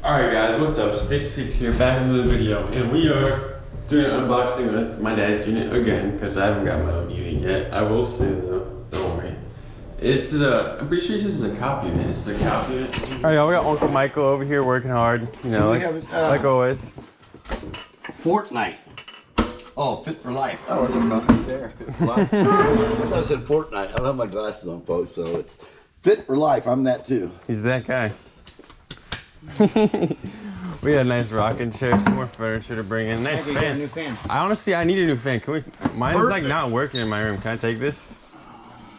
Alright guys, what's up? Stixx Picks here, back in another video, and we are doing an unboxing with my dad's unit again, because I haven't got my own unit yet. I will soon though, don't worry. It's I'm pretty sure this is a cop unit. It's a cop unit. Alright y'all, we got Uncle Michael over here working hard, you know, like always. Fortnite. Oh, Fit for Life. Oh, it's right there. Fit for Life. I said Fortnite. I don't have my glasses on, folks, so it's Fit for Life. I'm that too. He's that guy. We had a nice rocking chair, some more furniture to bring in. Nice fan. New fan. I need a new fan. Can we? Mine's like not working in my room. Can I take this?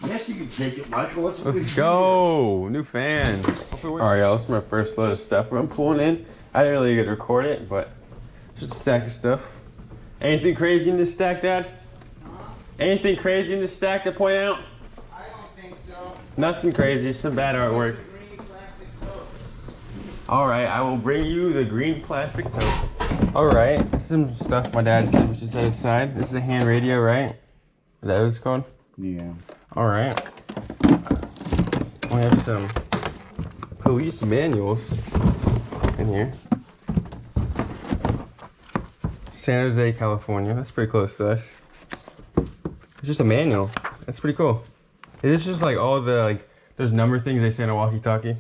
Yes, you can take it, Michael. Let's go. New fan. All right, y'all. This is my first load of stuff I'm pulling in. I didn't really get to record it, but just a stack of stuff. Anything crazy in this stack, Dad? Anything crazy in this stack to point out? I don't think so. Nothing crazy. Some bad artwork. All right, I will bring you the green plastic tote. All right, some stuff my dad said we should set aside. This is a hand radio, right? Is that what it's called? Yeah. All right. We have some police manuals in here. San Jose, California. That's pretty close to us. It's just a manual. That's pretty cool. It is just like all the those number things they say in a walkie-talkie.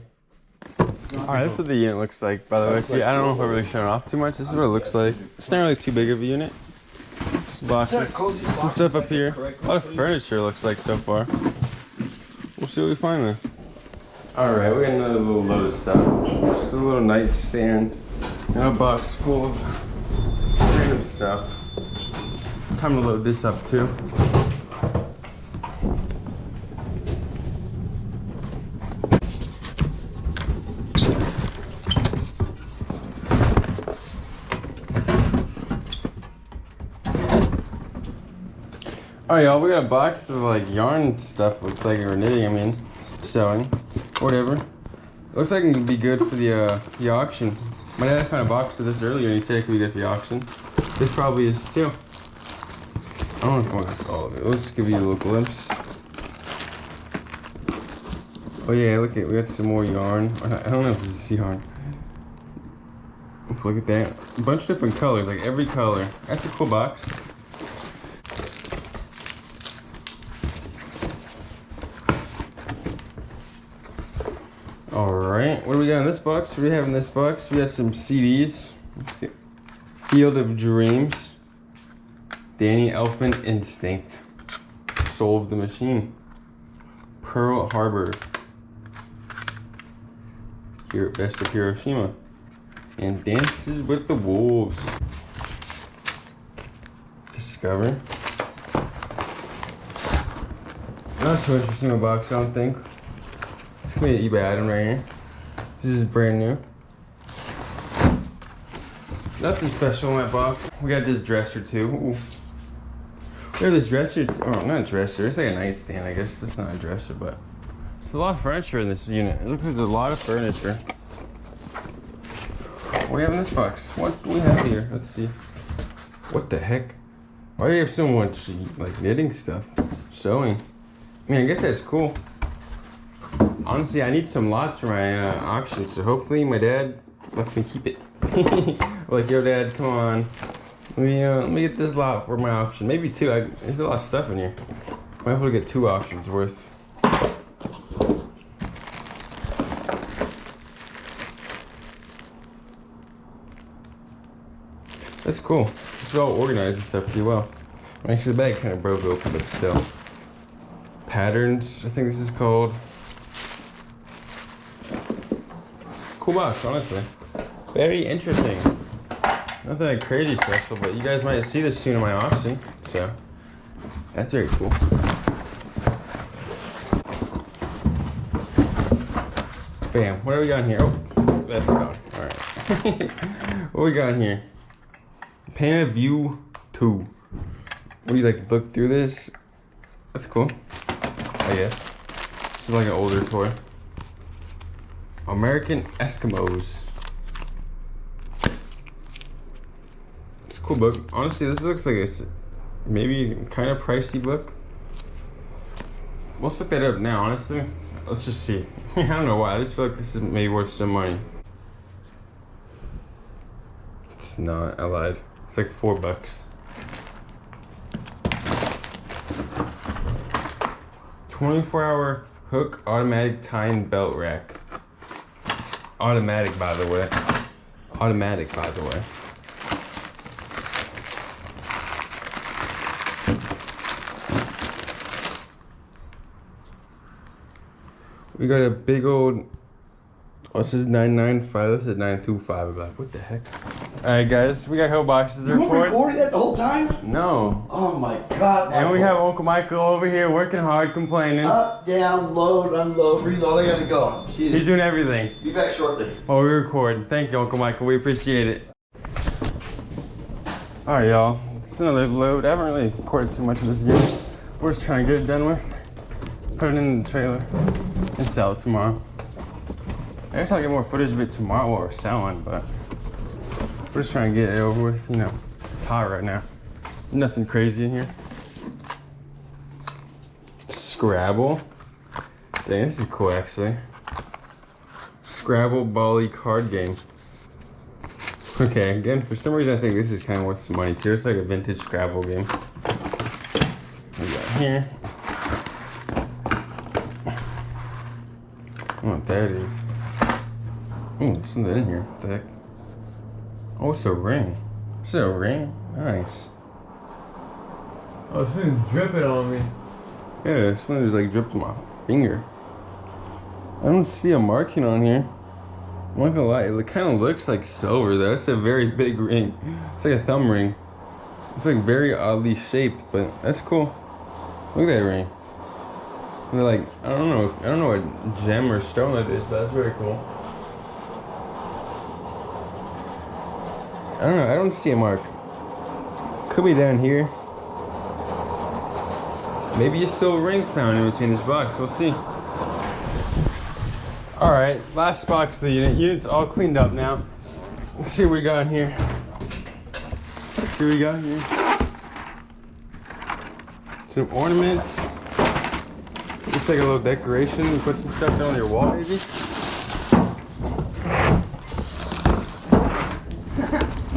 All right, this is what the unit looks like, by the way. I don't know if I'm really showing off too much. This is what it looks like. It's not really too big of a unit. Just boxes, some stuff up here. A lot of furniture looks like so far. We'll see what we find there. All right, we got another little load of stuff. Just a little nightstand and a box full of random stuff. Time to load this up too. All right, y'all, we got a box of like yarn stuff. Looks like, or knitting, I mean, sewing, whatever. It looks like it could be good for the auction. My dad found a box of this earlier and he said it could be good for the auction. This probably is too. I don't know if I want all of it. Let's give you a little glimpse. Oh yeah, look at, we got some more yarn. I don't know if this is yarn. Look at that. A bunch of different colors, like every color. That's a cool box. All right, what do we got in this box? What do we have in this box? We got some CDs. Let's get Field of Dreams, Danny Elfman Instinct, Soul of the Machine, Pearl Harbor, here Best of Hiroshima, and Dances with the Wolves. Discover. Not too interesting a box, I don't think. It's gonna be an eBay item right here. This is brand new. Nothing special in that box. We got this dresser too. Ooh. We have this dresser, oh, not a dresser, it's like a nightstand, I guess. It's not a dresser, but it's a lot of furniture in this unit. It looks like there's a lot of furniture. What do we have in this box? What do we have here? Let's see. What the heck? Why do you have so much like knitting stuff? Sewing. I mean, I guess that's cool. Honestly, I need some lots for my auction, so hopefully my dad lets me keep it. Like, yo, Dad, come on. Let me get this lot for my auction. Maybe two. There's a lot of stuff in here. Might be able to get 2 auctions worth. That's cool. It's all organized and stuff pretty well. Actually, the bag kind of broke open, but still. Patterns, I think this is called. Cool box, honestly. Very interesting. Nothing like crazy special, but you guys might see this soon in my auction, so that's very cool. Bam, what do we got in here? Oh, that's gone. All right. What we got in here? Panaview 2. What do you like to look through this? That's cool, I guess. This is like an older toy. American Eskimos. It's a cool book. Honestly, this looks like it's maybe kind of pricey book. We'll look that up now, honestly. Let's just see. I don't know why. I just feel like this is maybe worth some money. It's not, I lied. It's like $4. 24-hour hook automatic tying belt rack. Automatic, by the way. Automatic, by the way. We got a big old, oh, this is 995, this is 925. I'm like, what the heck? All right, guys, we got a couple boxes to You were report. recording that the whole time? No. Oh my God. And we have Uncle Michael over here working hard, complaining. Up, down, load, unload, reload. I gotta go. See you. He's doing everything. Be back shortly. Oh, we record. Thank you, Uncle Michael. We appreciate it. All right, y'all. It's another load. I haven't really recorded too much of this yet. We're just trying to get it done with. Put it in the trailer and sell it tomorrow. I guess I'll get more footage of it tomorrow while we're selling, but we're just trying to get it over with. You know, it's hot right now. Nothing crazy in here. Scrabble. Dang, this is cool actually. Scrabble Bally card game. Okay, again, for some reason I think this is kind of worth some money too. It's like a vintage Scrabble game. We got here. I don't know what that is. Oh, there's something in here. What the heck? Oh, it's a ring. Is it a ring? Nice. Oh, something's dripping on me. Yeah, something just like dripped on my finger. I don't see a marking on here. I'm not gonna lie, it kind of looks like silver though. It's a very big ring. It's like a thumb ring. It's like very oddly shaped, but that's cool. Look at that ring. And they're like, I don't know what gem or stone it is, but that's very cool. I don't know, I don't see a mark. Could be down here. Maybe a silver ring found in between this box, we'll see. All right, last box of the unit. Unit's all cleaned up now. Let's see what we got in here. Let's see what we got here. Some ornaments. Just like a little decoration. You put some stuff down on your wall, maybe.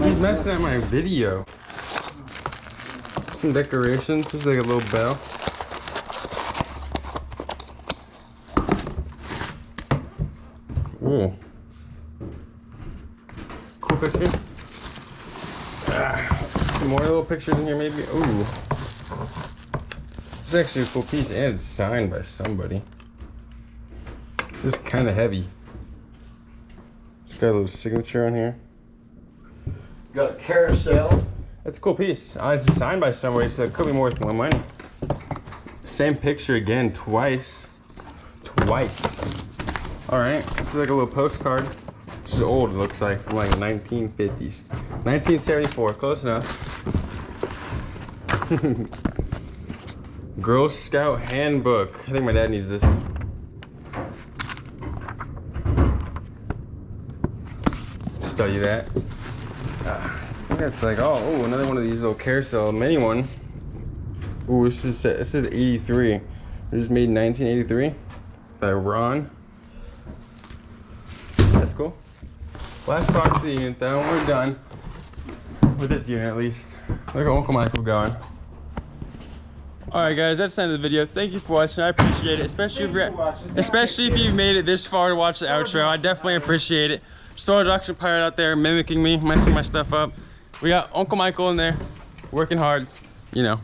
He's messing up my video. Some decorations. Just like a little bell. Ooh. Cool picture. Some more little pictures in here, maybe. Ooh. This is actually a cool piece, and it's signed by somebody. Just kind of heavy. It's got a little signature on here. Got a carousel. That's a cool piece. It's signed by somebody, so it could be worth more money. Same picture again, twice. All right, this is like a little postcard. This is old, it looks like, from like 1950s. 1974, close enough. Girl Scout Handbook. I think my dad needs this. Study that. I think that's like, oh, another one of these little carousel mini one. Ooh, this is 83. It was made in 1983 by Ron. That's cool. Last box of the unit though, we're done. With this unit at least. Look at Uncle Michael going. Alright guys, that's the end of the video. Thank you for watching. I appreciate it. Especially if you've made it this far to watch the outro. I definitely appreciate it. Star Auction Pirate out there mimicking me, messing my stuff up. We got Uncle Michael in there, working hard, you know.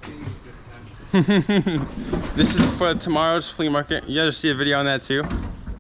This is for tomorrow's flea market. You guys will see a video on that too.